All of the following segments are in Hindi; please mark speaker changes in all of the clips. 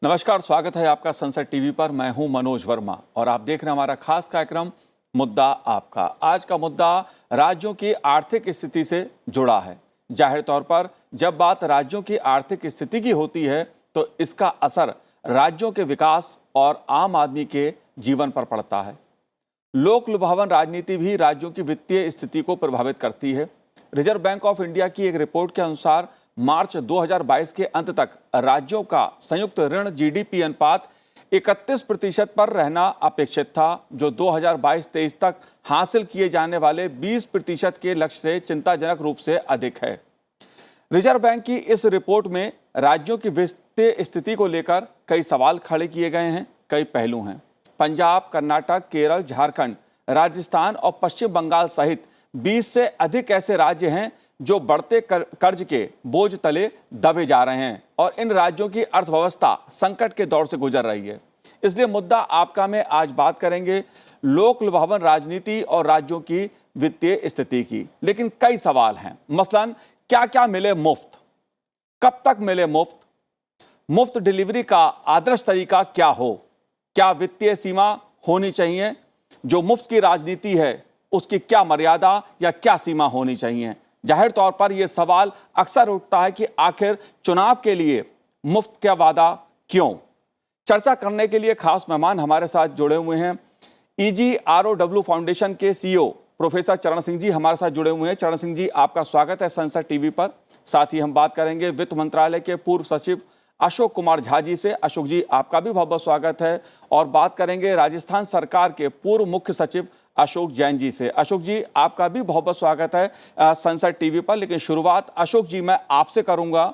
Speaker 1: नमस्कार, स्वागत है आपका संसद टीवी पर। मैं हूं मनोज वर्मा और आप देख रहे हैं हमारा खास कार्यक्रम मुद्दा आपका। आज का मुद्दा राज्यों की आर्थिक स्थिति से जुड़ा है। जाहिर तौर पर जब बात राज्यों की आर्थिक स्थिति की होती है तो इसका असर राज्यों के विकास और आम आदमी के जीवन पर पड़ता है। लोक लुभावन राजनीति भी राज्यों की वित्तीय स्थिति को प्रभावित करती है। रिजर्व बैंक ऑफ इंडिया की एक रिपोर्ट के अनुसार मार्च 2022 के अंत तक राज्यों का संयुक्त ऋण जीडीपी अनुपात 31% पर रहना अपेक्षित था, जो 2022-23 तक हासिल किए जाने वाले 20% के लक्ष्य से चिंताजनक रूप से अधिक है। रिजर्व बैंक की इस रिपोर्ट में राज्यों की वित्तीय स्थिति को लेकर कई सवाल खड़े किए गए हैं। कई पहलू हैं। पंजाब, कर्नाटक, केरल, झारखंड, राजस्थान और पश्चिम बंगाल सहित 20 से अधिक ऐसे राज्य हैं जो बढ़ते कर्ज के बोझ तले दबे जा रहे हैं और इन राज्यों की अर्थव्यवस्था संकट के दौर से गुजर रही है। इसलिए मुद्दा आपका में आज बात करेंगे लोक लुभावन राजनीति और राज्यों की वित्तीय स्थिति की। लेकिन कई सवाल हैं। मसलन क्या क्या मिले मुफ्त, कब तक मिले मुफ्त, मुफ्त डिलीवरी का आदर्श तरीका क्या हो, क्या वित्तीय सीमा होनी चाहिए, जो मुफ्त की राजनीति है उसकी क्या मर्यादा या क्या सीमा होनी चाहिए। जाहिर तौर पर यह सवाल अक्सर उठता है कि आखिर चुनाव के लिए मुफ्त का वादा क्यों। चर्चा करने के लिए खास मेहमान हमारे साथ जुड़े हुए हैं। EGROW फाउंडेशन के CEO प्रोफेसर चरण सिंह जी हमारे साथ जुड़े हुए हैं। चरण सिंह जी, आपका स्वागत है संसद टीवी पर। साथ ही हम बात करेंगे वित्त मंत्रालय के पूर्व सचिव अशोक कुमार झा जी से। अशोक जी, आपका भी बहुत बहुत स्वागत है। और बात करेंगे राजस्थान सरकार के पूर्व मुख्य सचिव अशोक जैन जी से। अशोक जी, आपका भी बहुत बहुत स्वागत है संसद टीवी पर। लेकिन शुरुआत अशोक जी मैं आपसे करूंगा।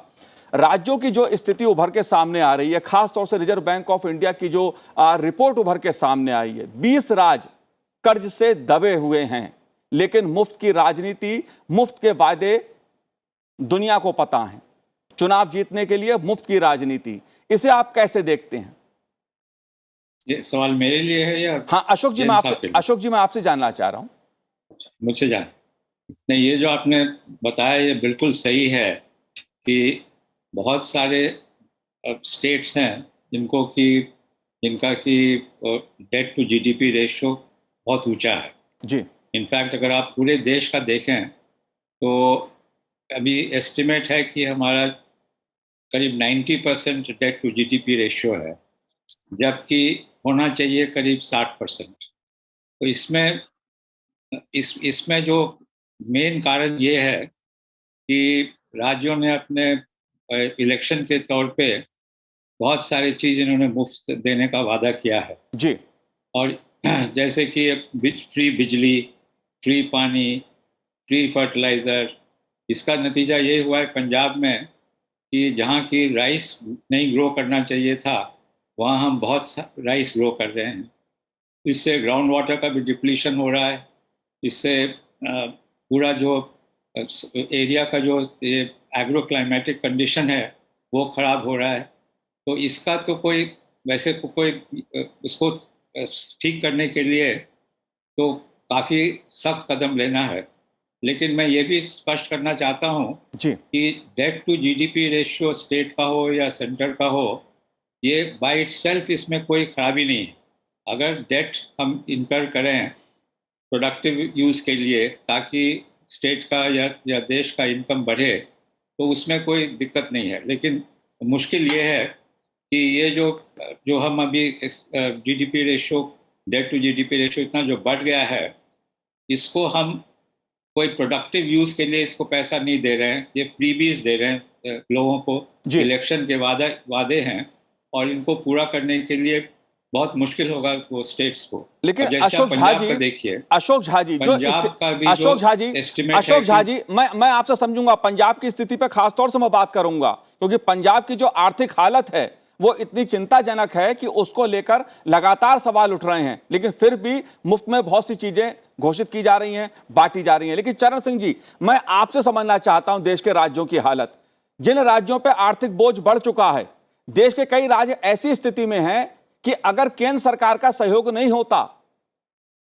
Speaker 1: राज्यों की जो स्थिति उभर के सामने आ रही है, खासतौर से रिजर्व बैंक ऑफ इंडिया की जो रिपोर्ट उभर के सामने आई है, 20 राज्य कर्ज से दबे हुए हैं, लेकिन मुफ्त की राजनीति, मुफ्त के वादे दुनिया को पता है। चुनाव जीतने के लिए मुफ्त की राजनीति, इसे आप कैसे देखते हैं?
Speaker 2: ये सवाल मेरे लिए है या?
Speaker 1: हाँ अशोक जी, मैं आपसे जानना चाह रहा हूं।
Speaker 2: मुझसे जान नहीं, ये जो आपने बताया ये बिल्कुल सही है कि बहुत सारे स्टेट्स हैं जिनका कि डेट टू जीडीपी रेशियो बहुत ऊंचा है
Speaker 1: जी।
Speaker 2: इनफैक्ट अगर आप पूरे देश का देखें तो अभी एस्टिमेट है कि हमारा करीब 90% डेट टू जीडीपी रेशियो है, जबकि होना चाहिए करीब 60%। तो इसमें जो मेन कारण ये है कि राज्यों ने अपने इलेक्शन के तौर पे बहुत सारी चीज़ इन्होंने मुफ्त देने का वादा किया है
Speaker 1: जी।
Speaker 2: और जैसे कि फ्री बिजली, फ्री पानी, फ्री फर्टिलाइज़र। इसका नतीजा ये हुआ है पंजाब में कि जहाँ की राइस नहीं ग्रो करना चाहिए था, वहाँ हम बहुत राइस ग्रो कर रहे हैं। इससे ग्राउंड वाटर का भी डिप्लीशन हो रहा है। इससे पूरा जो एरिया का जो ये एग्रो क्लाइमेटिक कंडीशन है वो ख़राब हो रहा है। तो इसका तो कोई इसको ठीक करने के लिए तो काफ़ी सख्त कदम लेना है। लेकिन मैं ये भी स्पष्ट करना चाहता हूँ कि debt to GDP ratio state का हो या सेंटर का हो, ये बाय इटसेल्फ इसमें कोई खराबी नहीं है। अगर डेट हम इनकर करें प्रोडक्टिव यूज़ के लिए ताकि स्टेट का या देश का इनकम बढ़े, तो उसमें कोई दिक्कत नहीं है। लेकिन मुश्किल ये है कि ये जो हम अभी GDP ratio, debt to GDP ratio इतना जो बढ़ गया है, इसको हम कोई प्रोडक्टिव यूज़ के लिए इसको पैसा नहीं दे रहे हैं। ये फ्रीबीज दे रहे हैं लोगों को। इलेक्शन के वादे हैं और इनको पूरा करने के लिए बहुत मुश्किल होगा वो स्टेट्स को।
Speaker 1: लेकिन अशोक झा जी,
Speaker 2: देखिए
Speaker 1: अशोक झा जी, मैं आपसे समझूंगा। पंजाब की स्थिति पे खासतौर से मैं बात करूंगा क्योंकि पंजाब की जो आर्थिक हालत है वो इतनी चिंताजनक है कि उसको लेकर लगातार सवाल उठ रहे हैं। लेकिन फिर भी मुफ्त में बहुत सी चीजें घोषित की जा रही हैं, बांटी जा रही हैं। लेकिन चरण सिंह जी, मैं आपसे समझना चाहता हूं देश के राज्यों की हालत। जिन राज्यों पर आर्थिक बोझ बढ़ चुका है, देश के कई राज्य ऐसी स्थिति में हैं कि अगर केंद्र सरकार का सहयोग नहीं होता,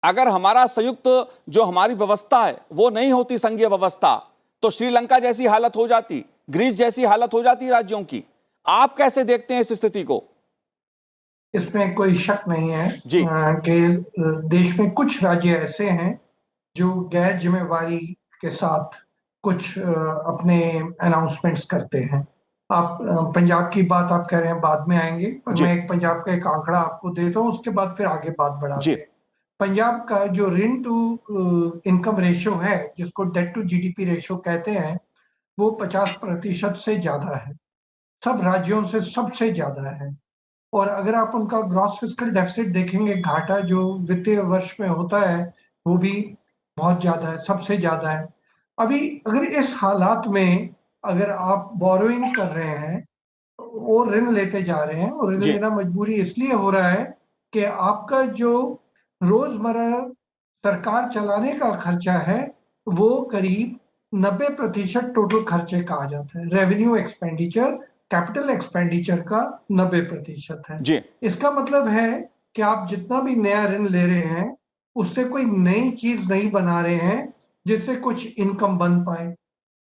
Speaker 1: अगर हमारा संयुक्त जो हमारी व्यवस्था है वो नहीं होती, संघीय व्यवस्था, तो श्रीलंका जैसी हालत हो जाती, ग्रीस जैसी हालत हो जाती राज्यों की। आप कैसे देखते हैं इस स्थिति को?
Speaker 3: इसमें कोई शक नहीं है
Speaker 1: जी
Speaker 3: कि देश में कुछ राज्य ऐसे हैं जो गैर जिम्मेवारी के साथ कुछ अपने अनाउंसमेंट्स करते हैं। आप पंजाब की बात आप कह रहे हैं, बाद में आएंगे, पर
Speaker 1: जी
Speaker 3: मैं एक पंजाब का एक आंकड़ा आपको देता हूँ, उसके बाद फिर आगे बात
Speaker 1: जी
Speaker 3: बढ़ाते हैं। पंजाब का जो ऋण टू इनकम रेशियो है, जिसको डेट टू जीडीपी रेशियो कहते हैं, वो 50% से ज्यादा है। सब राज्यों से सबसे ज्यादा है। और अगर आप उनका ग्रॉस फिस्कल डेफिसिट देखेंगे, घाटा जो वित्तीय वर्ष में होता है, वो भी बहुत ज्यादा है, सबसे ज्यादा है। अभी अगर इस हालात में अगर आप बोरोइंग कर रहे हैं और ऋण लेते जा रहे हैं, और ऋण
Speaker 1: जी
Speaker 3: लेना मजबूरी इसलिए हो रहा है कि आपका जो रोजमर्रा सरकार चलाने का खर्चा है, वो करीब 90% टोटल खर्चे का आ जाता है। रेवेन्यू एक्सपेंडिचर, कैपिटल एक्सपेंडिचर का 90% है।
Speaker 1: जी
Speaker 3: इसका मतलब है कि आप जितना भी नया ऋण ले रहे हैं, उससे कोई नई चीज नहीं बना रहे हैं जिससे कुछ इनकम बन पाए।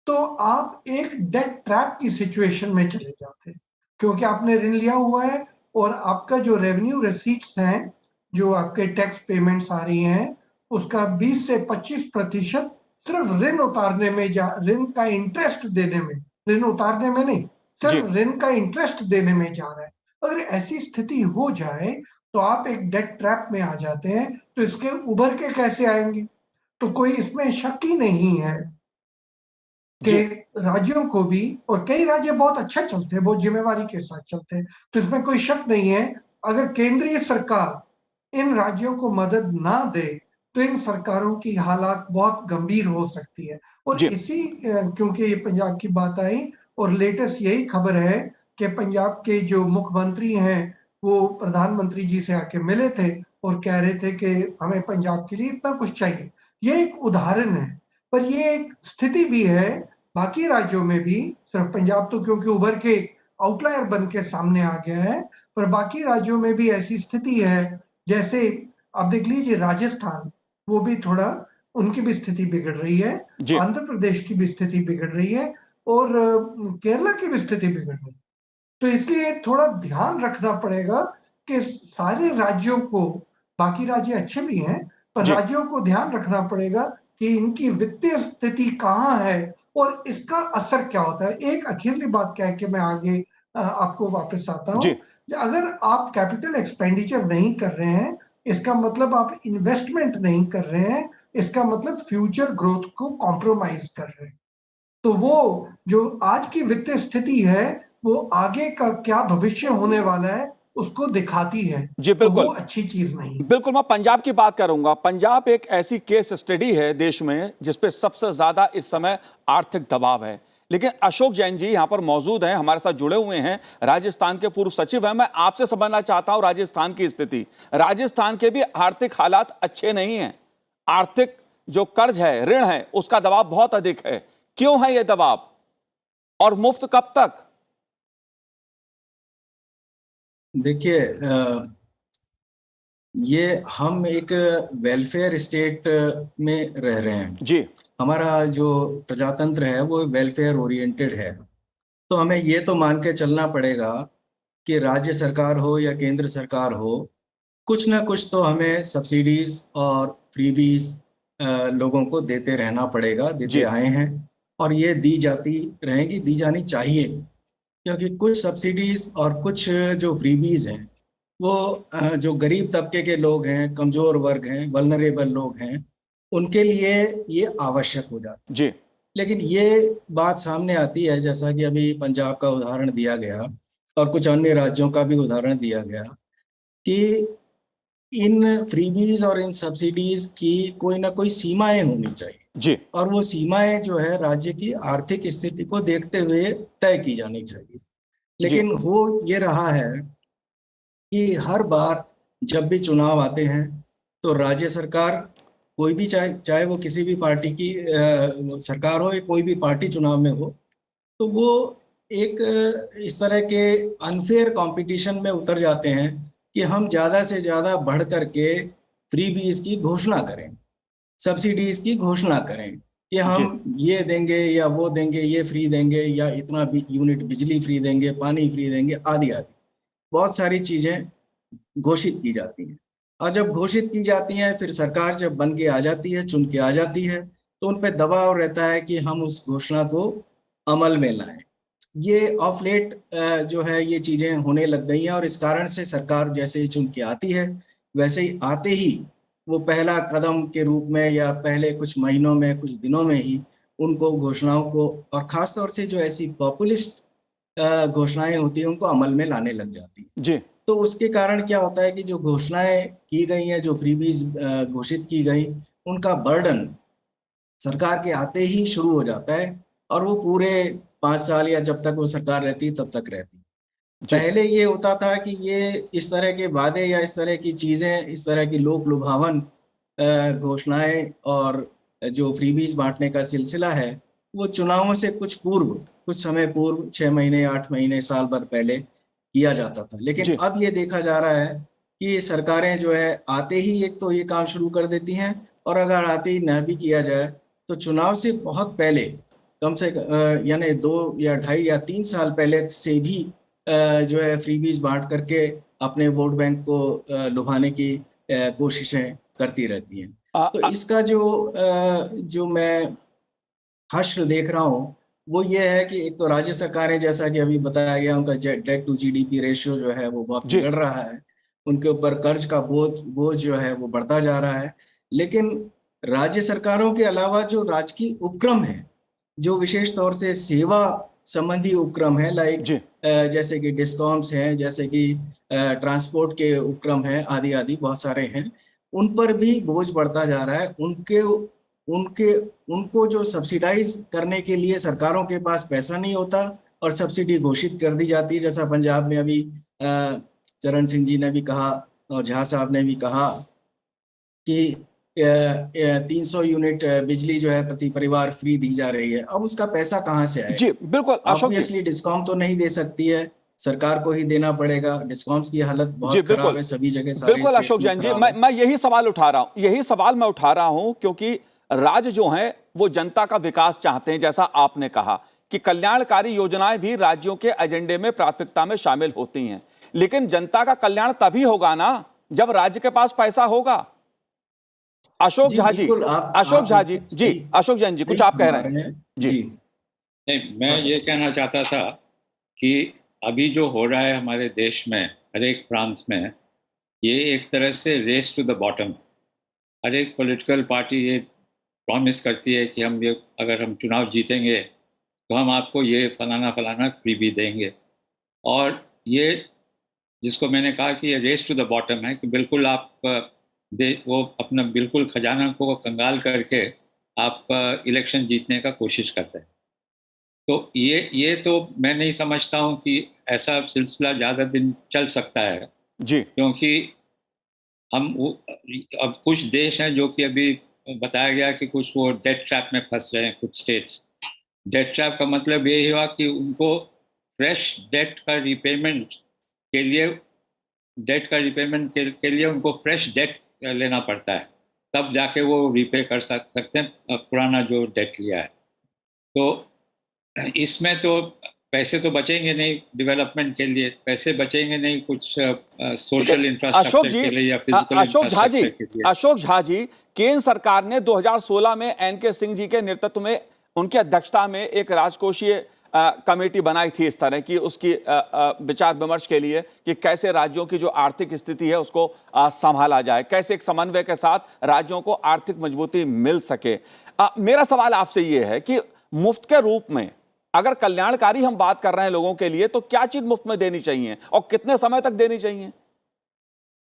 Speaker 3: तो आप एक डेट ट्रैप की सिचुएशन में चले जाते हैं, क्योंकि आपने ऋण लिया हुआ है और आपका जो रेवेन्यू रिसीट्स हैं, जो आपके टैक्स पेमेंट्स आ रही हैं, उसका 20 से 25% सिर्फ ऋण उतारने में ऋण का इंटरेस्ट देने में, ऋण उतारने में नहीं,
Speaker 1: जी
Speaker 3: सिर्फ ऋण का इंटरेस्ट देने में जा रहा है। अगर ऐसी स्थिति हो जाए तो आप एक डेट ट्रैप में आ जाते हैं। तो इसके उभर के कैसे आएंगे? तो कोई इसमें शक ही नहीं है कि
Speaker 1: जी
Speaker 3: राज्यों को भी, और कई राज्य बहुत अच्छा चलते हैं, बहुत जिम्मेवारी के साथ चलते हैं, तो इसमें कोई शक नहीं है, अगर केंद्रीय सरकार इन राज्यों को मदद ना दे तो इन सरकारों की हालात बहुत गंभीर हो सकती है। और
Speaker 1: जी
Speaker 3: इसी क्योंकि ये पंजाब की बात आई, और लेटेस्ट यही खबर है कि पंजाब के जो मुख्यमंत्री हैं, वो प्रधानमंत्री जी से आके मिले थे और कह रहे थे कि हमें पंजाब के लिए इतना कुछ चाहिए। ये एक उदाहरण है, पर ये एक स्थिति भी है बाकी राज्यों में भी। सिर्फ पंजाब तो क्योंकि उभर के आउटलायर बन के सामने आ गया है, पर बाकी राज्यों में भी ऐसी स्थिति है। जैसे आप देख लीजिए राजस्थान, वो भी थोड़ा, उनकी भी स्थिति बिगड़ रही है।
Speaker 1: जी
Speaker 3: आंध्र प्रदेश की भी स्थिति बिगड़ रही है, और केरला की भी स्थिति बिगड़ रही है। तो इसलिए थोड़ा ध्यान रखना पड़ेगा कि सारे राज्यों को, बाकी राज्य अच्छे भी हैं, पर
Speaker 1: जी
Speaker 3: राज्यों को ध्यान रखना पड़ेगा कि इनकी वित्तीय स्थिति कहाँ है और इसका असर क्या होता है। एक अखीरली बात कह के मैं आगे आपको वापस आता हूं।
Speaker 1: जी
Speaker 3: अगर आप कैपिटल एक्सपेंडिचर नहीं कर रहे हैं, इसका मतलब आप इन्वेस्टमेंट नहीं कर रहे हैं, इसका मतलब फ्यूचर ग्रोथ को कॉम्प्रोमाइज कर रहे हैं। तो वो जो आज की वित्तीय स्थिति है, वो आगे का क्या भविष्य होने वाला है उसको दिखाती है।
Speaker 1: जी
Speaker 3: तो वो
Speaker 1: बिल्कुल
Speaker 3: अच्छी चीज नहीं है।
Speaker 1: बिल्कुल। मैं पंजाब की बात करूंगा। पंजाब एक ऐसी केस स्टडी है देश में जिस पे सबसे ज्यादा इस समय आर्थिक दबाव है। लेकिन अशोक जैन जी यहां पर मौजूद हैं, हमारे साथ जुड़े हुए हैं, राजस्थान के पूर्व सचिव हैं। मैं आपसे समझना चाहता हूं राजस्थान की स्थिति। राजस्थान के भी आर्थिक हालात अच्छे नहीं हैं। आर्थिक जो कर्ज है, ऋण है, उसका दबाव बहुत अधिक है। क्यों है यह दबाव और मुफ्त कब तक?
Speaker 4: देखिए, ये हम एक वेलफेयर स्टेट में रह रहे हैं।
Speaker 1: जी
Speaker 4: हमारा जो प्रजातंत्र है वो वेलफेयर ओरिएंटेड है। तो हमें ये तो मान के चलना पड़ेगा कि राज्य सरकार हो या केंद्र सरकार हो, कुछ ना कुछ तो हमें सब्सिडीज और फ्रीबीज लोगों को देते रहना पड़ेगा, देते
Speaker 1: जी
Speaker 4: आए हैं, और ये दी जाती रहेंगी, दी जानी चाहिए। क्योंकि कुछ सब्सिडीज और कुछ जो फ्रीबीज हैं वो जो गरीब तबके के लोग हैं, कमजोर वर्ग हैं, वल्नरेबल लोग हैं, उनके लिए ये आवश्यक हो जाता है।
Speaker 1: जी
Speaker 4: लेकिन ये बात सामने आती है, जैसा कि अभी पंजाब का उदाहरण दिया गया और कुछ अन्य राज्यों का भी उदाहरण दिया गया, कि इन फ्रीबीज और इन सब्सिडीज की कोई ना कोई सीमाएं होनी चाहिए।
Speaker 1: जी
Speaker 4: और वो सीमाएं जो है राज्य की आर्थिक स्थिति को देखते हुए तय की जानी चाहिए।
Speaker 1: जी
Speaker 4: लेकिन हो ये रहा है कि हर बार जब भी चुनाव आते हैं तो राज्य सरकार, कोई भी, चाहे चाहे वो किसी भी पार्टी की सरकार हो या कोई भी पार्टी चुनाव में हो, तो वो एक इस तरह के अनफेयर कंपटीशन में उतर जाते हैं कि हम ज़्यादा से ज़्यादा बढ़ करके फ्रीबीज की घोषणा करें, सब्सिडीज की घोषणा करें कि
Speaker 1: जी
Speaker 4: हम ये देंगे या वो देंगे, ये फ्री देंगे या इतना यूनिट बिजली फ्री देंगे, पानी फ्री देंगे, आदि आदि बहुत सारी चीज़ें घोषित की जाती हैं। और जब घोषित की जाती हैं, फिर सरकार जब बन के आ जाती है, चुन के आ जाती है, तो उन पे दबाव रहता है कि हम उस घोषणा को अमल में लाएं। ये ऑफ लेट जो है ये चीजें होने लग गई हैं, और इस कारण से सरकार जैसे ही चुन के आती है, वैसे ही आते ही वो पहला कदम के रूप में या पहले कुछ महीनों में, कुछ दिनों में ही उनको घोषणाओं को, और खासतौर से जो ऐसी पॉपुलिस्ट घोषणाएं होती हैं, उनको अमल में लाने लग जाती है।
Speaker 1: जी
Speaker 4: तो उसके कारण क्या होता है कि जो घोषणाएं की गई हैं, जो फ्रीबीज घोषित की गई, उनका बर्डन सरकार के आते ही शुरू हो जाता है, और वो पूरे 5 साल या जब तक वो सरकार रहती है तब तक रहती है।
Speaker 1: जी
Speaker 4: पहले ये होता था कि ये इस तरह के वादे या इस तरह की चीजें, इस तरह की लोक लुभावन घोषणाएं और जो फ्रीबीज बांटने का सिलसिला है, वो चुनावों से कुछ पूर्व, कुछ समय पूर्व, 6 महीने, 8 महीने, साल भर पहले किया जाता था। लेकिन
Speaker 1: जी
Speaker 4: अब ये देखा जा रहा है कि सरकारें जो है आते ही एक तो ये काम शुरू कर देती हैं, और अगर आते ही न भी किया जाए तो चुनाव से बहुत पहले, कम से यानी 2 या 2.5 या 3 साल पहले से भी जो है फ्रीबीज बांट करके अपने वोट बैंक को लुभाने की कोशिशें करती रहती हैं।
Speaker 1: आ,
Speaker 4: तो
Speaker 1: आ,
Speaker 4: इसका जो मैं हश्र देख रहा हूँ, वो ये है कि एक तो राज्य सरकारें, जैसा कि अभी बताया गया, उनका डेट टू जीडीपी रेशियो जो है वो बहुत
Speaker 1: जी
Speaker 4: बिगड़ रहा है। उनके ऊपर कर्ज का बोझ जो है वो बढ़ता जा रहा है। लेकिन राज्य सरकारों के अलावा जो राजकीय उपक्रम है, जो विशेष तौर से सेवा संबंधी उपक्रम है, लाइक
Speaker 1: जी
Speaker 4: जैसे कि डिस्कॉम्स हैं, जैसे कि ट्रांसपोर्ट के उपक्रम हैं, आदि आदि बहुत सारे हैं, उन पर भी बोझ बढ़ता जा रहा है। उनके उनके उनको जो सब्सिडाइज करने के लिए सरकारों के पास पैसा नहीं होता, और सब्सिडी घोषित कर दी जाती है, जैसा पंजाब में अभी चरण सिंह जी ने भी कहा और झा साहब ने भी कहा कि 300 यूनिट बिजली जो है प्रति परिवार फ्री दी जा रही है। अब उसका पैसा कहाँ से आएगा?
Speaker 1: जी बिल्कुल अशोक जी।
Speaker 4: ऑब्वियसली डिस्कॉम तो नहीं दे सकती है, सरकार को ही देना पड़ेगा। डिस्कॉम्स की हालत
Speaker 1: जी
Speaker 4: बहुत खराब
Speaker 1: बिल्कुल
Speaker 4: है, सभी जगह, सारे
Speaker 1: बिल्कुल
Speaker 4: स्टेट्स
Speaker 1: अशोक
Speaker 4: में
Speaker 1: जैन जी,
Speaker 4: खराब है।
Speaker 1: मैं यही सवाल उठा रहा हूं, यही सवाल मैं उठा रहा हूं क्योंकि राज्य जो हैं वो जनता का विकास चाहते हैं। जैसा आपने कहा कि कल्याणकारी योजनाएं भी राज्यों के एजेंडे में प्राथमिकता में शामिल होती हैं, लेकिन जनता का कल्याण तभी होगा ना जब राज्य के पास पैसा होगा। अशोक
Speaker 4: जी
Speaker 1: झा जी,
Speaker 4: बिल्कुल,
Speaker 1: अशोक
Speaker 4: आप
Speaker 1: झा जी,
Speaker 4: एकदम
Speaker 1: जी
Speaker 4: सही
Speaker 1: अशोक जैन जी,
Speaker 4: सही
Speaker 1: कुछ आप कह
Speaker 4: फरमा
Speaker 1: रहे हैं?
Speaker 4: रहे हैं।
Speaker 1: जी
Speaker 4: जी
Speaker 2: नहीं, मैं
Speaker 4: हाँ
Speaker 2: ये
Speaker 4: सर।
Speaker 2: कहना चाहता था कि अभी जो हो रहा है हमारे देश में, हर एक प्रांत में, ये एक तरह से रेस टू द बॉटम। हर एक पॉलिटिकल पार्टी ये प्रॉमिस करती है कि हम ये, अगर हम चुनाव जीतेंगे तो हम आपको ये फलाना फलाना फ्री भी देंगे। और ये, जिसको मैंने कहा कि ये रेस टू द बॉटम है, कि बिल्कुल आप वो अपना बिल्कुल खजाना को कंगाल करके आप इलेक्शन जीतने का कोशिश करते हैं। तो ये तो मैं नहीं समझता हूँ कि ऐसा सिलसिला ज़्यादा दिन चल सकता है,
Speaker 1: जी
Speaker 2: क्योंकि अब कुछ देश हैं जो कि अभी बताया गया कि कुछ वो डेट ट्रैप में फंस रहे हैं, कुछ स्टेट्स। डेट ट्रैप का मतलब ये हुआ कि उनको फ्रेश डेट का रिपेमेंट के लिए, के लिए उनको फ्रेश डेट लेना पड़ता है, तब जाके वो रिपे कर सकते हैं पुराना जो डेट लिया है। तो इसमें तो पैसे तो बचेंगे नहीं, डेवलपमेंट के लिए पैसे बचेंगे नहीं, कुछ सोशल
Speaker 1: अशोक
Speaker 2: इंफ्रास्ट्रक्चर
Speaker 1: जी,
Speaker 2: के लिए या फिजिकल
Speaker 1: अशोक झा जी,
Speaker 2: इंफ्रास्ट्रक्चर के लिए।
Speaker 1: अशोक झा जी, केंद्र सरकार ने 2016 में एनके सिंह जी के नेतृत्व में, उनकी अध्यक्षता में एक राजकोषीय कमेटी बनाई थी इस तरह की, उसकी विचार विमर्श के लिए कि कैसे राज्यों की जो आर्थिक स्थिति है उसको संभाला जाए, कैसे एक समन्वय के साथ राज्यों को आर्थिक मजबूती मिल सके। मेरा सवाल आपसे ये है कि मुफ्त के रूप में अगर कल्याणकारी हम बात कर रहे हैं लोगों के लिए, तो क्या चीज मुफ्त में देनी चाहिए और कितने समय तक देनी चाहिए?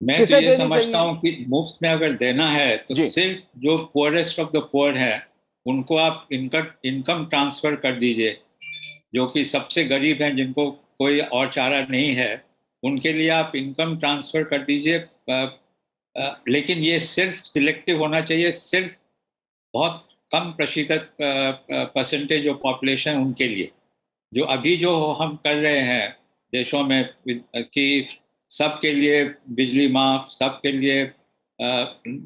Speaker 2: मैं तो
Speaker 1: किसे
Speaker 2: ये
Speaker 1: देनी
Speaker 2: समझता
Speaker 1: चाहिए?
Speaker 2: हूँ कि मुफ्त में अगर देना है तो
Speaker 1: जी
Speaker 2: सिर्फ जो पुअरेस्ट ऑफ द पुअर है उनको आप इनकम ट्रांसफर कर दीजिए। जो कि सबसे गरीब हैं, जिनको कोई और चारा नहीं है, उनके लिए आप इनकम ट्रांसफर कर दीजिए। लेकिन ये सिर्फ सिलेक्टिव होना चाहिए, सिर्फ बहुत कम प्रतिशत परसेंटेज ऑफ पॉपुलेशन उनके लिए। जो अभी जो हम कर रहे हैं देशों में कि सबके लिए बिजली माफ, सबके लिए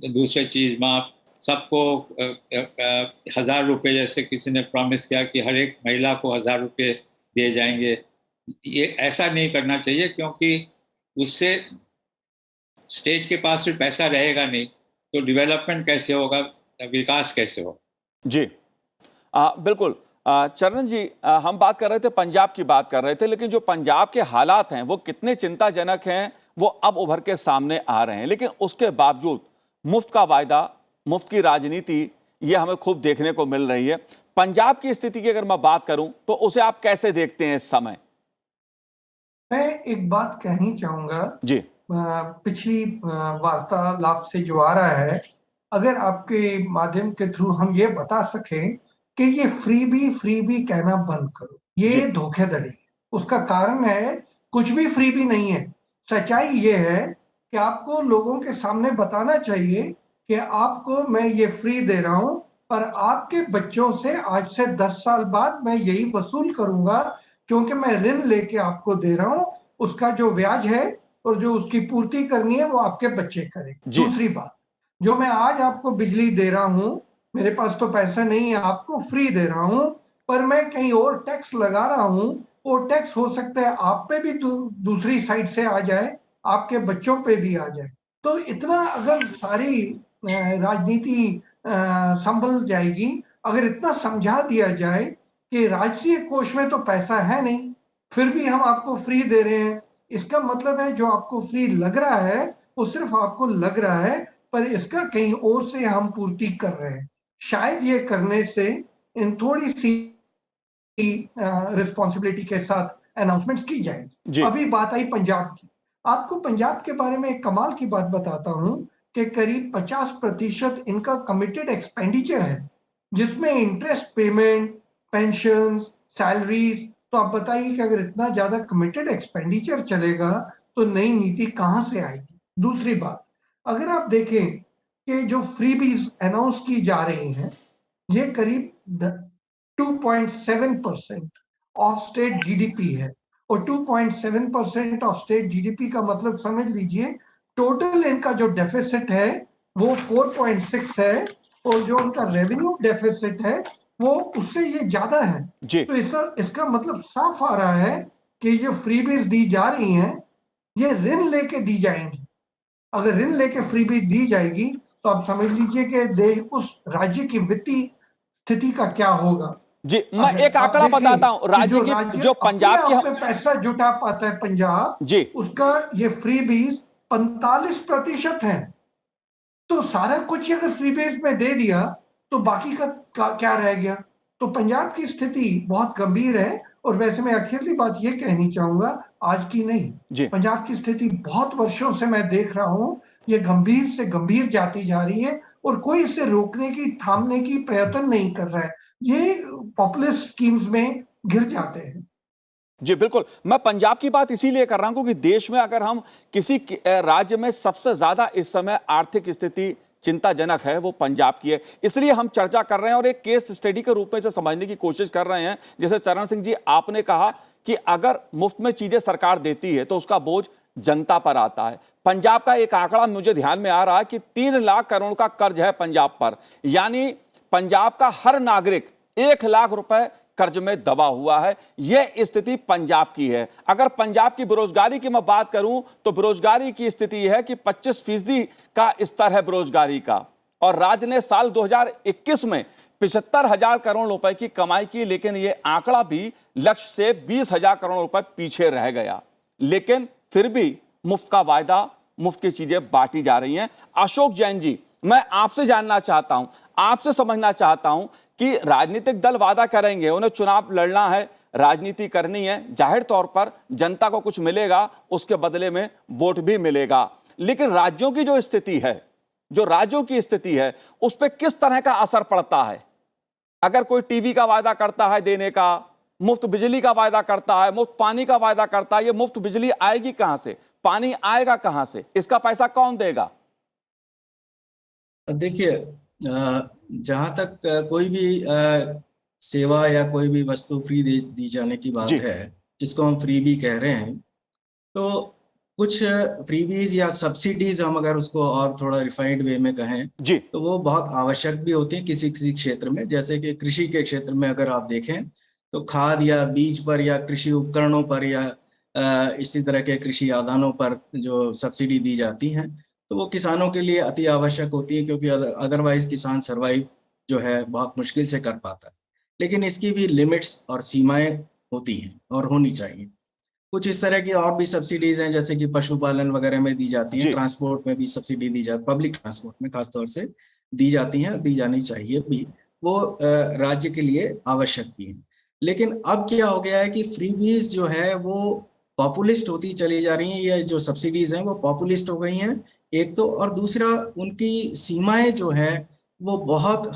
Speaker 2: दूसरे चीज माफ, सबको 1,000 रुपये, जैसे किसी ने प्रॉमिस किया कि हर एक महिला को 1,000 रुपये दिए जाएंगे। ये ऐसा नहीं करना चाहिए, क्योंकि उससे स्टेट के पास भी पैसा रहेगा नहीं तो डेवलपमेंट कैसे होगा, विकास कैसे होगा।
Speaker 1: जी बिल्कुल। चरण जी, हम बात कर रहे थे, पंजाब की बात कर रहे थे, लेकिन जो पंजाब के हालात हैं वो कितने चिंताजनक हैं वो अब उभर के सामने आ रहे हैं। लेकिन उसके बावजूद मुफ्त का वायदा, मुफ्त की राजनीति, ये हमें खूब देखने को मिल रही है। पंजाब की स्थिति की अगर मैं बात करूं तो उसे आप कैसे देखते हैं इस समय?
Speaker 3: मैं एक बात कहनी चाहूंगा,
Speaker 1: जी
Speaker 3: पिछली वार्तालाप से जो आ रहा है, अगर आपके माध्यम के थ्रू हम ये बता सकें कि ये फ्रीबी कहना बंद करो,
Speaker 1: जी
Speaker 3: ये धोखाधड़ी है। उसका कारण है, कुछ भी फ्रीबी नहीं है। सच्चाई ये है कि आपको लोगों के सामने बताना चाहिए कि आपको मैं ये फ्री दे रहा हूं, पर आपके बच्चों से आज से 10 साल बाद मैं यही वसूल करूंगा, क्योंकि मैं ऋण लेके आपको दे रहा हूं। उसका जो ब्याज है और जो उसकी पूर्ति करनी है वो आपके बच्चे करेंगे।
Speaker 1: जी
Speaker 3: दूसरी बात, जो मैं आज आपको बिजली दे रहा हूं, मेरे पास तो पैसा नहीं है, आपको फ्री दे रहा हूं, पर मैं कहीं और टैक्स लगा रहा हूं। वो टैक्स हो सकता है आप पे भी दूसरी साइड से आ जाए, आपके बच्चों पे भी आ जाए। तो इतना अगर सारी राजनीति संभल जाएगी, अगर इतना समझा दिया जाए कि राष्ट्रीय कोष में तो पैसा है नहीं, फिर भी हम आपको फ्री दे रहे हैं, इसका मतलब है जो आपको फ्री लग रहा है वो सिर्फ आपको लग रहा है, पर इसका कहीं और से हम पूर्ति कर रहे हैं। शायद ये करने से इन थोड़ी सी रिस्पॉन्सिबिलिटी के साथ अनाउंसमेंट्स की जाएंगी।
Speaker 1: जी
Speaker 3: अभी बात आई पंजाब की। आपको पंजाब के बारे में एक कमाल की बात बताता हूं कि करीब 50% इनका कमिटेड एक्सपेंडिचर है, जिसमें इंटरेस्ट पेमेंट, पेंशन, सैलरीज। तो आप बताइए कि अगर इतना ज्यादा कमिटेड एक्सपेंडिचर चलेगा तो नई नीति कहां से आएगी। दूसरी बात, अगर आप देखें कि जो फ्रीबीज अनाउंस की जा रही हैं, ये करीब 2.7% ऑफ स्टेट जीडीपी है, और 2.7% ऑफ स्टेट जीडीपी का मतलब समझ लीजिए टोटल इनका जो डेफिसिट है वो 4.6 है, और जो उनका रेवेन्यू डेफिसिट है वो उससे ये ज्यादा है।
Speaker 1: जी
Speaker 3: तो इसका मतलब साफ आ रहा है कि जो फ्रीबीज दी जा रही हैं ये ऋण लेके दी जाएंगी। अगर ऋण लेके फ्रीबीज दी जाएगी तो आप समझ लीजिए कि देश, उस राज्य की वित्तीय स्थिति का क्या होगा।
Speaker 1: जी मैं
Speaker 3: अगर
Speaker 1: एक
Speaker 3: आप
Speaker 1: आंकड़ा
Speaker 3: देखें
Speaker 1: बताता हूं,
Speaker 3: कि
Speaker 1: राज्य की
Speaker 3: राज्य
Speaker 1: जो
Speaker 3: अपने
Speaker 1: पंजाब की
Speaker 3: आप में पैसा जुटा पाता है पंजाब,
Speaker 1: जी
Speaker 3: उसका ये फ्रीबीज 45% है। तो सारा कुछ अगर फ्रीबीज में दे दिया तो बाकी का क्या रह गया। तो पंजाब की स्थिति बहुत गंभीर है। और वैसे मैं आखिरी बात ये कहनी चाहूंगा, आज की नहीं,
Speaker 1: जी
Speaker 3: पंजाब की स्थिति बहुत वर्षों से मैं देख रहा हूं, ये गंभीर से गंभीर जाती जा रही है, और कोई इसे रोकने की, थामने की प्रयत्न नहीं कर रहा है। ये पॉपुलिस्ट स्कीम्स में गिर जाते हैं।
Speaker 1: जी बिल्कुल। मैं पंजाब की बात इसीलिए कर रहा हूं क्योंकि देश में अगर हम राज्य में सबसे ज्यादा इस समय आर्थिक स्थिति चिंताजनक है वो पंजाब की है, इसलिए हम चर्चा कर रहे हैं और एक केस स्टडी के रूप में से समझने की कोशिश कर रहे हैं। जैसे चरण सिंह जी, आपने कहा कि अगर मुफ्त में चीजें सरकार देती है तो उसका बोझ जनता पर आता है। पंजाब का एक आंकड़ा मुझे ध्यान में आ रहा है कि 3 लाख करोड़ का कर्ज है पंजाब पर, यानी पंजाब का हर नागरिक 1 लाख रुपए कर्ज में दबा हुआ है। यह स्थिति पंजाब की है। अगर पंजाब की बेरोजगारी की मैं बात करूं तो बेरोजगारी की स्थिति यह है कि 25% का स्तर है बेरोजगारी का, और राज्य ने साल 2021 में 75,000 करोड़ रुपए की कमाई की, लेकिन यह आंकड़ा भी लक्ष्य से 20,000 करोड़ रुपए पीछे रह गया। लेकिन फिर भी मुफ्त का वायदा, मुफ्त की चीजें बांटी जा रही हैं। अशोक जैन जी, मैं आपसे जानना चाहता हूं, आपसे समझना चाहता हूं कि राजनीतिक दल वादा करेंगे, उन्हें चुनाव लड़ना है, राजनीति करनी है, जाहिर तौर पर जनता को कुछ मिलेगा, उसके बदले में वोट भी मिलेगा, लेकिन राज्यों की जो स्थिति है, जो राज्यों की स्थिति है, उस पर किस तरह का असर पड़ता है? अगर कोई टीवी का वायदा करता है देने का, मुफ्त बिजली का वायदा करता है, मुफ्त पानी का वायदा करता है, ये मुफ्त बिजली आएगी कहां से, पानी आएगा कहां से, इसका पैसा कौन देगा?
Speaker 4: देखिए, जहाँ तक कोई भी सेवा या कोई भी वस्तु फ्री दी जाने की बात
Speaker 1: जी
Speaker 4: है, जिसको हम फ्री भी कह रहे हैं, तो कुछ फ्रीबीज या सब्सिडीज हम अगर उसको और थोड़ा रिफाइंड वे में कहें
Speaker 1: जी
Speaker 4: तो वो बहुत आवश्यक भी होती है किसी किसी क्षेत्र में। जैसे कि कृषि के क्षेत्र में अगर आप देखें तो खाद या बीज पर या कृषि उपकरणों पर या इसी तरह के कृषि आदानों पर जो सब्सिडी दी जाती हैं, तो वो किसानों के लिए अति आवश्यक होती है, क्योंकि अदरवाइज किसान सरवाइव जो है बहुत मुश्किल से कर पाता है। लेकिन इसकी भी लिमिट्स और सीमाएं होती हैं और होनी चाहिए। कुछ इस तरह की और भी सब्सिडीज हैं, जैसे कि पशुपालन वगैरह में दी जाती हैं,
Speaker 1: जी।
Speaker 4: ट्रांसपोर्ट में भी सब्सिडी दी जाती, पब्लिक ट्रांसपोर्ट में खासतौर से दी जाती हैं, दी जानी चाहिए भी, वो राज्य के लिए आवश्यक भी है। लेकिन अब क्या हो गया है कि फ्रीबीज जो है वो पॉपुलिस्ट होती चली जा रही हैं, ये जो सब्सिडीज हैं वो पॉपुलिस्ट हो गई हैं एक तो, और दूसरा उनकी सीमाएं जो है वो बहुत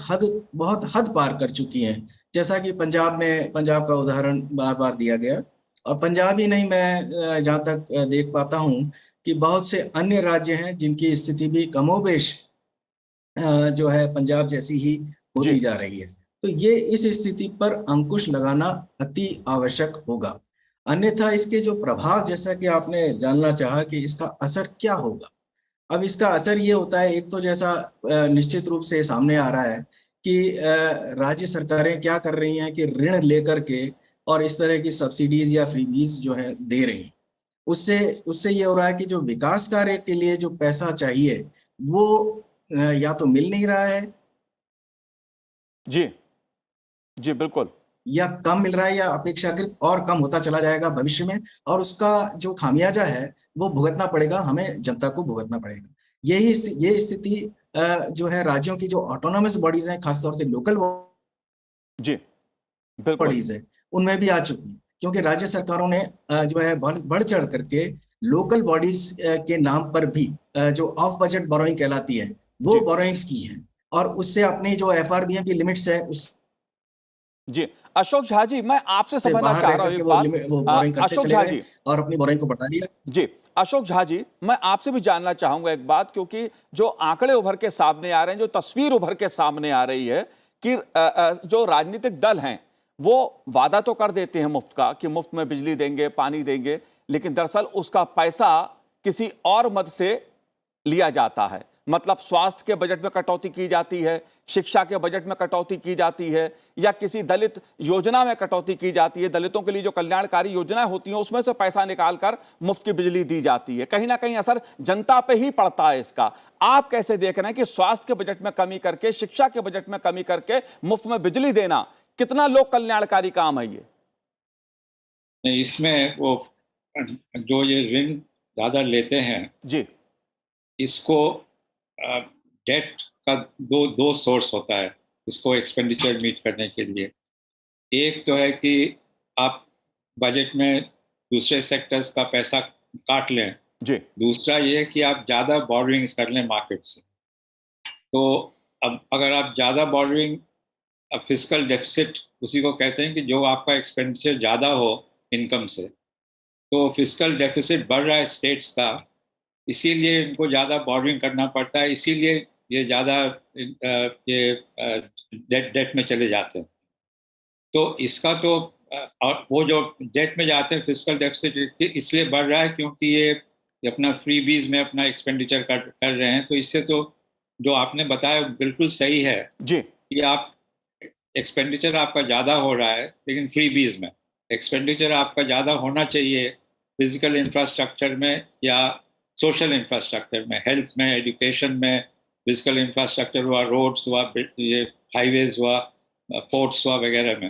Speaker 4: हद पार कर चुकी हैं। जैसा कि पंजाब का उदाहरण बार बार दिया गया, और पंजाब ही नहीं, मैं जहाँ तक देख पाता हूँ कि बहुत से अन्य राज्य हैं जिनकी स्थिति भी कमोबेश जो है पंजाब जैसी ही होती
Speaker 1: जी।
Speaker 4: जा रही है। तो ये इस स्थिति पर अंकुश लगाना अति आवश्यक होगा, अन्यथा इसके जो प्रभाव, जैसा कि आपने जानना चाहा कि इसका असर क्या होगा। अब इसका असर ये होता है, एक तो जैसा निश्चित रूप से सामने आ रहा है कि राज्य सरकारें क्या कर रही हैं कि ऋण लेकर के और इस तरह की सब्सिडीज या फ्रीबीज जो है दे रही हैं। उससे उससे ये हो रहा है कि जो विकास कार्य के लिए जो पैसा चाहिए वो या तो मिल नहीं रहा है,
Speaker 1: जी। जी बिल्कुल।
Speaker 4: या कम मिल रहा है, या अपेक्षाकृत और कम होता चला जाएगा भविष्य में, और उसका जो खामियाजा है वो भुगतना पड़ेगा, हमें जनता को भुगतना पड़ेगा। ये स्थिति जो है राज्यों की जो ऑटोनोमस बॉडीज हैं, खासतौर से लोकल
Speaker 1: जी बिल्कुल।
Speaker 4: बॉडीज है, उनमें भी आ चुकी है, क्योंकि राज्य सरकारों ने जो है बढ़ चढ़ करके लोकल बॉडीज के नाम पर भी जो ऑफ बजट बोरोइंग कहलाती है वो
Speaker 1: जी।
Speaker 4: बोरोइंग्स की है, और उससे अपनी जो एफआरबीएम की लिमिट्स है उससे
Speaker 1: जी अशोक झा जी, मैं आपसे समझना
Speaker 4: बाहर
Speaker 1: चाह
Speaker 4: रह
Speaker 1: रहा हूं
Speaker 4: करके
Speaker 1: एक
Speaker 4: वो
Speaker 1: बात।
Speaker 4: वो बोरोइंग करते
Speaker 1: अशोक
Speaker 4: चले
Speaker 1: झा
Speaker 4: गए
Speaker 1: जी,
Speaker 4: और अपनी बोरोइंग को बढ़ा लिया।
Speaker 1: जी अशोक झा जी, मैं आपसे भी जानना चाहूंगा एक बात, क्योंकि जो आंकड़े उभर के सामने आ रहे हैं, जो तस्वीर उभर के सामने आ रही है कि जो राजनीतिक दल हैं वो वादा तो कर देते हैं मुफ्त का कि मुफ्त में बिजली देंगे, पानी देंगे, लेकिन दरअसल उसका पैसा किसी और मद से लिया जाता है। मतलब स्वास्थ्य के बजट में कटौती की जाती है, शिक्षा के बजट में कटौती की जाती है, या किसी दलित योजना में कटौती की जाती है। दलितों के लिए जो कल्याणकारी योजनाएं होती हैं उसमें से पैसा निकालकर मुफ्त की बिजली दी जाती है। कहीं ना कहीं असर जनता पे ही पड़ता है इसका। आप कैसे देख रहे हैं कि स्वास्थ्य के बजट में कमी करके, शिक्षा के बजट में कमी करके मुफ्त में बिजली देना कितना लोक कल्याणकारी काम है ये?
Speaker 2: नहीं, इसमें वो जो ये ऋण ज़्यादा लेते हैं,
Speaker 1: जी
Speaker 2: इसको डेट का दो सोर्स होता है इसको एक्सपेंडिचर मीट करने के लिए। एक तो है कि आप बजट में दूसरे सेक्टर्स का पैसा काट लें,
Speaker 1: जी
Speaker 2: दूसरा ये है कि आप ज़्यादा बोरोइंग्स कर लें मार्केट से। तो अब अगर आप ज़्यादा बोरोइंग, फिस्कल डेफिसिट उसी को कहते हैं कि जो आपका एक्सपेंडिचर ज़्यादा हो इनकम से, तो फिस्कल डेफिसिट बढ़ रहा है स्टेट्स का, इसीलिए इनको ज़्यादा बोरोइंग करना पड़ता है, इसीलिए ये ज़्यादा ये डेट में चले जाते हैं। तो इसका तो और वो जो डेट में जाते हैं फिस्कल डेफिसिट इसलिए बढ़ रहा है क्योंकि ये अपना फ्रीबीज में अपना एक्सपेंडिचर कर रहे हैं। तो इससे तो जो आपने बताया बिल्कुल सही है
Speaker 1: जी
Speaker 2: कि आप एक्सपेंडिचर आपका ज़्यादा हो रहा है, लेकिन फ्रीबीज में एक्सपेंडिचर आपका ज़्यादा होना चाहिए फिजिकल इंफ्रास्ट्रक्चर में या सोशल इंफ्रास्ट्रक्चर में, हेल्थ में, एजुकेशन में। फिजिकल इंफ्रास्ट्रक्चर हुआ, रोड्स हुआ, ये हाईवेज हुआ, पोर्ट्स हुआ वगैरह में।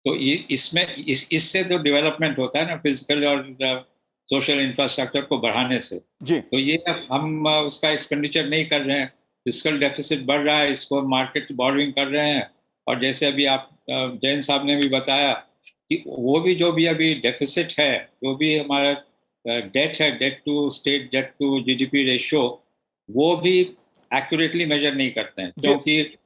Speaker 2: तो इसमें इससे तो डेवलपमेंट होता है ना, फिजिकल और सोशल इंफ्रास्ट्रक्चर को बढ़ाने से।
Speaker 1: जी
Speaker 2: तो ये हम उसका एक्सपेंडिचर नहीं कर रहे हैं, फिजिकल डेफिसिट बढ़ रहा है, इसको मार्केट बोरोइंग कर रहे हैं। और जैसे अभी आप जैन साहब ने भी बताया कि वो भी जो भी अभी डेफिसिट है, जो भी हमारा डेट है, debt to state debt to GDP ratio, वो भी एक्यूरेटली मेजर नहीं करते हैं,
Speaker 1: जी
Speaker 2: क्योंकि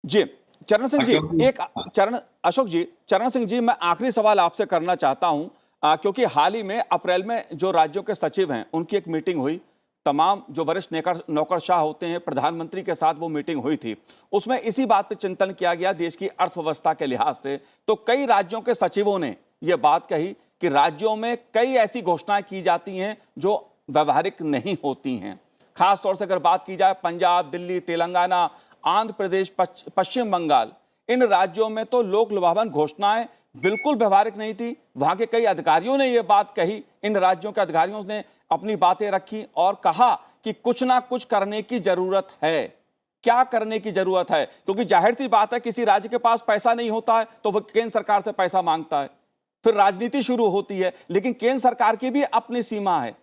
Speaker 1: जी चरण सिंह जी, एक
Speaker 2: हाँ।
Speaker 1: चरण अशोक जी, चरण सिंह जी, मैं आखिरी सवाल आपसे करना चाहता हूं, क्योंकि हाल ही में अप्रैल में जो राज्यों के सचिव हैं उनकी एक मीटिंग हुई, तमाम जो वरिष्ठ नौकरशाह होते हैं प्रधानमंत्री के साथ वो मीटिंग हुई थी। उसमें इसी बात पर चिंतन किया गया देश की अर्थव्यवस्था के लिहाज से। तो कई राज्यों के सचिवों ने ये बात कही कि राज्यों में कई ऐसी घोषणाएं की जाती हैं जो व्यवहारिक नहीं होती हैं। खासतौर से अगर बात की जाए पंजाब, दिल्ली, तेलंगाना, आंध्र प्रदेश, पश्चिम बंगाल, इन राज्यों में तो लोक लुभावन घोषणाएं बिल्कुल व्यवहारिक नहीं थी। वहां के कई अधिकारियों ने यह बात कही, इन राज्यों के अधिकारियों ने अपनी बातें रखी और कहा कि कुछ ना कुछ करने की जरूरत है। क्या करने की जरूरत है? क्योंकि जाहिर सी बात है, किसी राज्य के पास पैसा नहीं होता है तो वह केंद्र सरकार से पैसा मांगता है, फिर राजनीति शुरू होती है। लेकिन केंद्र सरकार की भी अपनी सीमा है।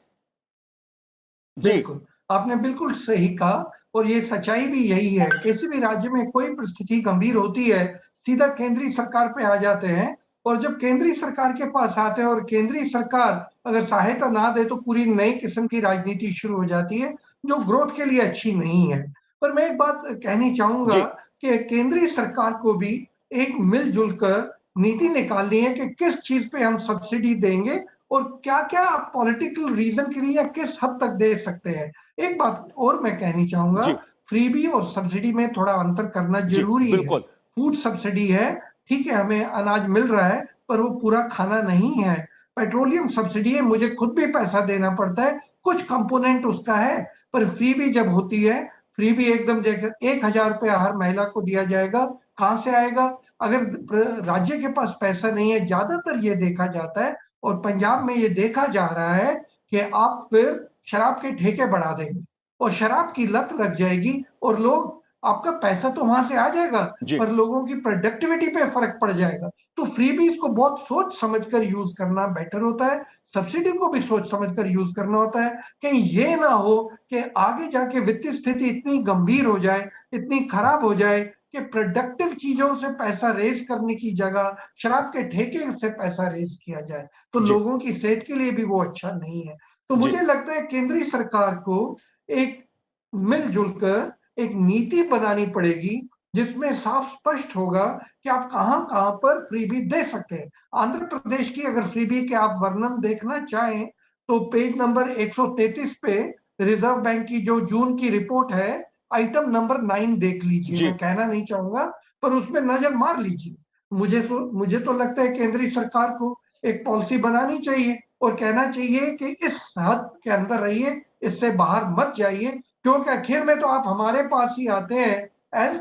Speaker 1: जी
Speaker 3: बिल्कुल, आपने बिल्कुल सही कहा और ये सच्चाई भी यही है। किसी भी राज्य में कोई परिस्थिति गंभीर होती है, सीधा केंद्रीय सरकार पे आ जाते हैं और जब केंद्रीय सरकार के पास आते हैं और केंद्रीय सरकार अगर सहायता ना दे तो पूरी नई किस्म की राजनीति शुरू हो जाती है, जो ग्रोथ के लिए अच्छी नहीं है। पर मैं एक बात कहनी चाहूँगा
Speaker 1: जी
Speaker 3: कि केंद्रीय सरकार को भी एक मिल-जुल कर नीति निकालनी है कि किस चीज़ पे हम सब्सिडी देंगे और क्या-क्या आप पॉलिटिकल रीज़न के लिए किस हद तक दे सकते हैं। एक बात और मैं कहनी चाहूँगा,
Speaker 1: जी
Speaker 3: फ्रीबी और सब्सिडी में थोड़ा अंतर करना
Speaker 1: जी
Speaker 3: ज़रूरी है।
Speaker 1: बिल्कुल।
Speaker 3: फूड सब्सिडी है, ठीक है हमें अनाज मिल रहा है, पर वो पूरा खाना नहीं है। पेट्रोलियम सब्सिडी है, मुझे खुद भी पैसा देना पड़ता है, कुछ कंपोनेंट उसका है, पर फ्रीबी जब होती है, फ्रीबी एकदम जैसे ₹1000 हर महिला को दिया जाएगा, कहाँ से आएगा? अगर राज्य के पास पैसा नहीं है, ज़्यादातर ये देखा जाता है और पंजाब में ये देखा जा रहा है कि आप फिर शराब के ठेके बढ़ा देंगे और शराब की लत लग जाएगी और लोग आपका पैसा तो वहां से आ जाएगा
Speaker 1: जी
Speaker 3: पर लोगों की प्रोडक्टिविटी पे फर्क पड़ जाएगा। तो फ्रीबीज को बहुत सोच समझकर यूज करना बेटर होता है, सब्सिडी को भी सोच समझकर यूज करना होता है। कहीं ये ना हो कि आगे जाके वित्तीय स्थिति इतनी गंभीर हो जाए, इतनी खराब हो जाए कि प्रोडक्टिव चीजों से पैसा रेज करने की जगह शराब के ठेके से पैसा रेज किया जाए, तो
Speaker 1: जी
Speaker 3: लोगों की सेहत के लिए भी वो अच्छा नहीं है। तो
Speaker 1: जी
Speaker 3: मुझे लगता है केंद्रीय सरकार को एक मिलजुल कर एक नीति बनानी पड़ेगी जिसमें साफ स्पष्ट होगा कि आप कहां-कहां पर फ्रीबी दे सकते हैं। आंध्र प्रदेश की अगर फ्रीबी के आप वर्णन देखना चाहें तो पेज नंबर 133 पे रिजर्व बैंक की जो जून की रिपोर्ट है, आइटम नंबर 9 देख लीजिए।
Speaker 1: जी
Speaker 3: मैं कहना नहीं चाहूंगा पर उसमें नजर मार लीजिए। मुझे तो लगता है केंद्रीय सरकार को एक पॉलिसी बनानी चाहिए और कहना चाहिए कि इस हद के अंदर रहिए, इससे बाहर मत जाइए, क्योंकि आखिर में तो आप हमारे पास ही आते हैं एज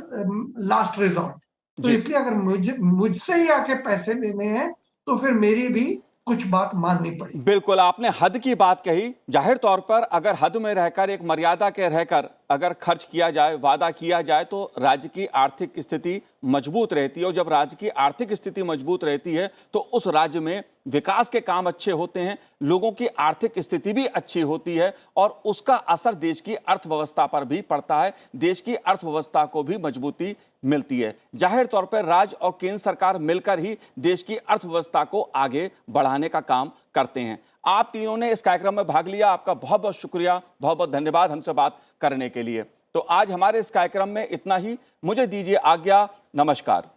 Speaker 3: लास्ट रिजॉर्ट। तो
Speaker 1: जी
Speaker 3: इसलिए अगर मुझसे ही आके पैसे लेने हैं तो फिर मेरी भी कुछ बात माननी पड़ेगी।
Speaker 1: बिल्कुल, आपने हद की बात कही। जाहिर तौर पर अगर हद में रहकर, एक मर्यादा के रहकर अगर खर्च किया जाए, वादा किया जाए तो राज्य की आर्थिक स्थिति मजबूत रहती है और जब राज्य की आर्थिक स्थिति मजबूत रहती है तो उस राज्य में विकास के काम अच्छे होते हैं, लोगों की आर्थिक स्थिति भी अच्छी होती है और उसका असर देश की अर्थव्यवस्था पर भी पड़ता है, देश की अर्थव्यवस्था को भी मजबूती मिलती है। जाहिर तौर पर राज्य और केंद्र सरकार मिलकर ही देश की अर्थव्यवस्था को आगे बढ़ाने का काम करते हैं। आप तीनों ने इस कार्यक्रम में भाग लिया, आपका बहुत बहुत शुक्रिया, बहुत बहुत धन्यवाद हमसे बात करने के लिए। तो आज हमारे इस कार्यक्रम में इतना ही। मुझे दीजिए आज्ञा। नमस्कार।